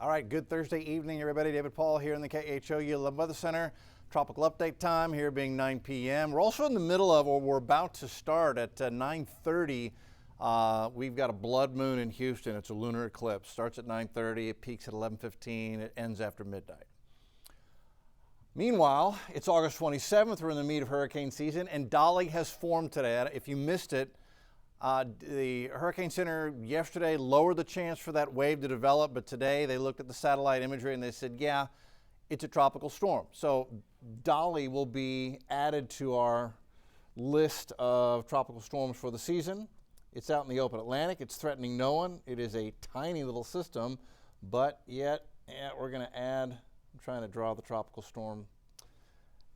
All right, good Thursday evening, everybody. David Paul here in the KHOU Weather Center. Tropical update time here being 9 p.m. We're also in the middle of, or we're about to start at 9:30. We've got a blood moon in Houston. It's a lunar eclipse. Starts at 9:30. It peaks at 11:15. It ends after midnight. Meanwhile, it's August 27th. We're in the meat of hurricane season, and Dolly has formed today. If you missed it, the Hurricane Center yesterday lowered the chance for that wave to develop, but today they looked at the satellite imagery and they said, yeah, it's a tropical storm. So Dolly will be added to our list of tropical storms for the season. It's out in the open Atlantic. It's threatening no one. It is a tiny little system, but yet we're going to add, I'm trying to draw the tropical storm.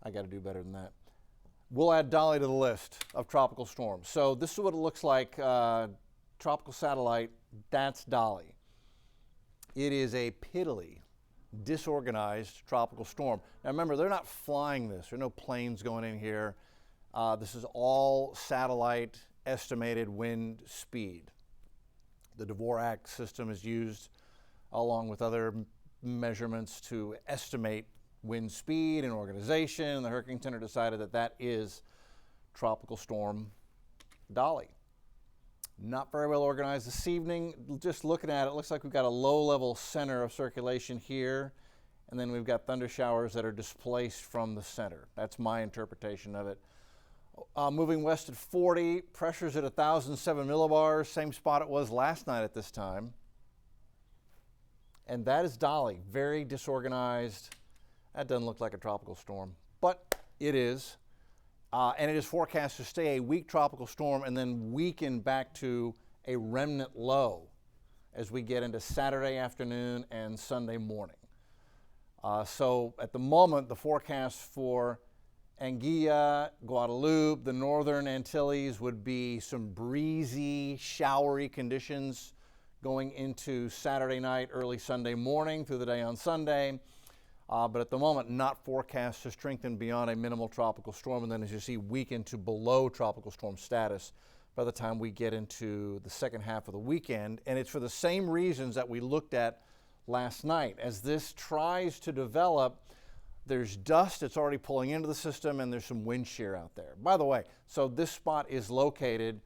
I got to do better than that. We'll add Dolly to the list of tropical storms. So this is what it looks like, tropical satellite, that's Dolly. It is a piddly, disorganized tropical storm. Now remember, they're not flying this. There are no planes going in here. This is all satellite estimated wind speed. The Dvorak system is used along with other measurements to estimate wind speed and organization. The Hurricane Center decided that that is Tropical Storm Dolly. Not very well organized this evening. Just looking at it, it looks like we've got a low-level center of circulation here, and then we've got thunder showers that are displaced from the center. That's my interpretation of it. Moving west at 40, pressure's at 1,007 millibars, same spot it was last night at this time. And that is Dolly, very disorganized. That doesn't look like a tropical storm, but it is. And it is forecast to stay a weak tropical storm and then weaken back to a remnant low as we get into Saturday afternoon and Sunday morning. So at the moment, the forecast for Anguilla, Guadeloupe, the northern Antilles would be some breezy, showery conditions going into Saturday night, early Sunday morning through the day on Sunday. But at the moment, not forecast to strengthen beyond a minimal tropical storm, and then as you see, weaken to below tropical storm status by the time we get into the second half of the weekend. And it's for the same reasons that we looked at last night. As this tries to develop, there's dust that's already pulling into the system, and there's some wind shear out there. By the way, so this spot is located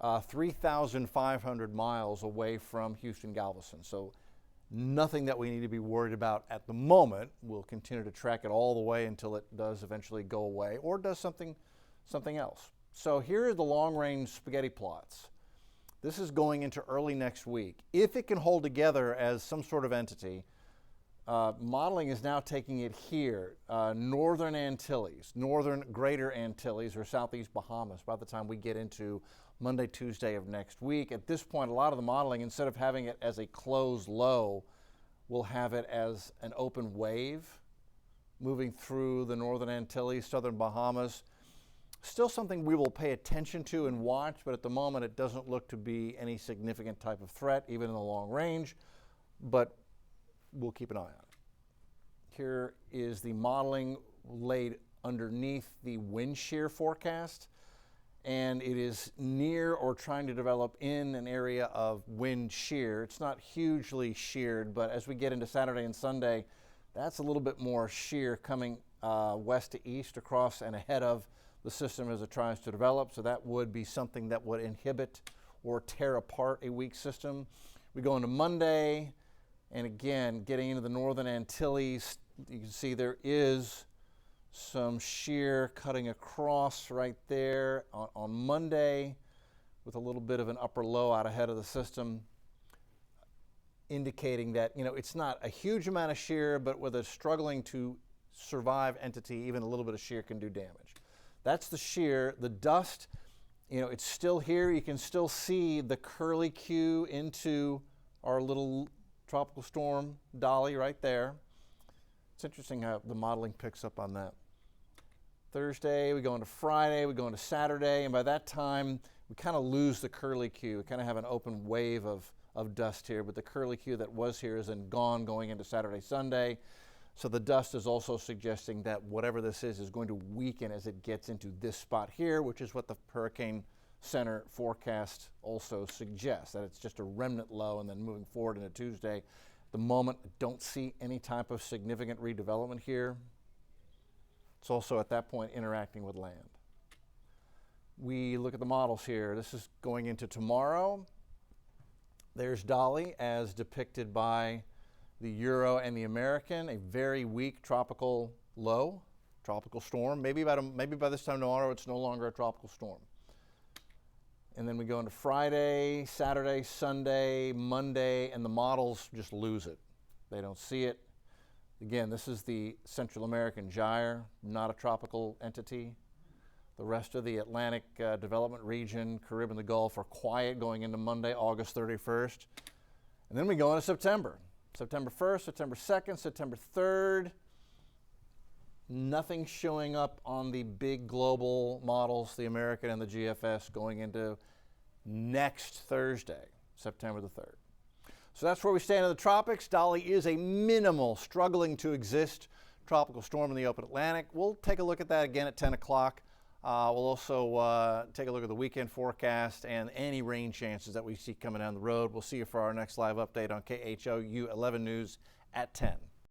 3,500 miles away from Houston, Galveston. So nothing that we need to be worried about at the moment. We'll continue to track it all the way until it does eventually go away or does something else. So here are the long-range spaghetti plots. This is going into early next week. If it can hold together as some sort of entity, modeling is now taking it here, northern Antilles, northern greater Antilles or southeast Bahamas by the time we get into Monday, Tuesday of next week. At this point, a lot of the modeling, instead of having it as a closed low, we'll have it as an open wave moving through the northern Antilles, southern Bahamas. Still something we will pay attention to and watch, but at the moment it doesn't look to be any significant type of threat, even in the long range, but we'll keep an eye on it. Here is the modeling laid underneath the wind shear forecast, and it is near or trying to develop in an area of wind shear. It's not hugely sheared, but as we get into Saturday and Sunday, that's a little bit more shear coming west to east across and ahead of the system as it tries to develop. So that would be something that would inhibit or tear apart a weak system. We go into Monday, and again, getting into the northern Antilles, you can see there is some shear cutting across right there on Monday with a little bit of an upper low out ahead of the system, indicating that, you know, it's not a huge amount of shear, but with a struggling to survive entity, even a little bit of shear can do damage. That's the shear. The dust, you know, it's still here. You can still see the curlicue into our little tropical storm Dolly right there. It's interesting how the modeling picks up on that. Thursday, we go into Friday, we go into Saturday, and by that time, we kind of lose the curlicue. We kind of have an open wave of dust here, but the curlicue that was here is then gone going into Saturday, Sunday. So the dust is also suggesting that whatever this is going to weaken as it gets into this spot here, which is what the Hurricane Center forecast also suggests, that it's just a remnant low, and then moving forward into Tuesday, the moment, I don't see any type of significant redevelopment here. It's also at that point interacting with land. We look at the models here. This is going into tomorrow. There's Dolly as depicted by the Euro and the American, a very weak tropical low, tropical storm. Maybe by this time tomorrow it's no longer a tropical storm. And then we go into Friday, Saturday, Sunday, Monday, and the models just lose it. They don't see it. Again, this is the Central American gyre, not a tropical entity. The rest of the Atlantic development region, Caribbean, the Gulf are quiet going into Monday, August 31st. And then we go into September. September 1st, September 2nd, September 3rd. Nothing showing up on the big global models, the American and the GFS, going into next Thursday, September the 3rd. So that's where we stand in the tropics. Dolly is a minimal, struggling to exist tropical storm in the open Atlantic. We'll take a look at that again at 10 o'clock. We'll also take a look at the weekend forecast and any rain chances that we see coming down the road. We'll see you for our next live update on KHOU 11 News at 10.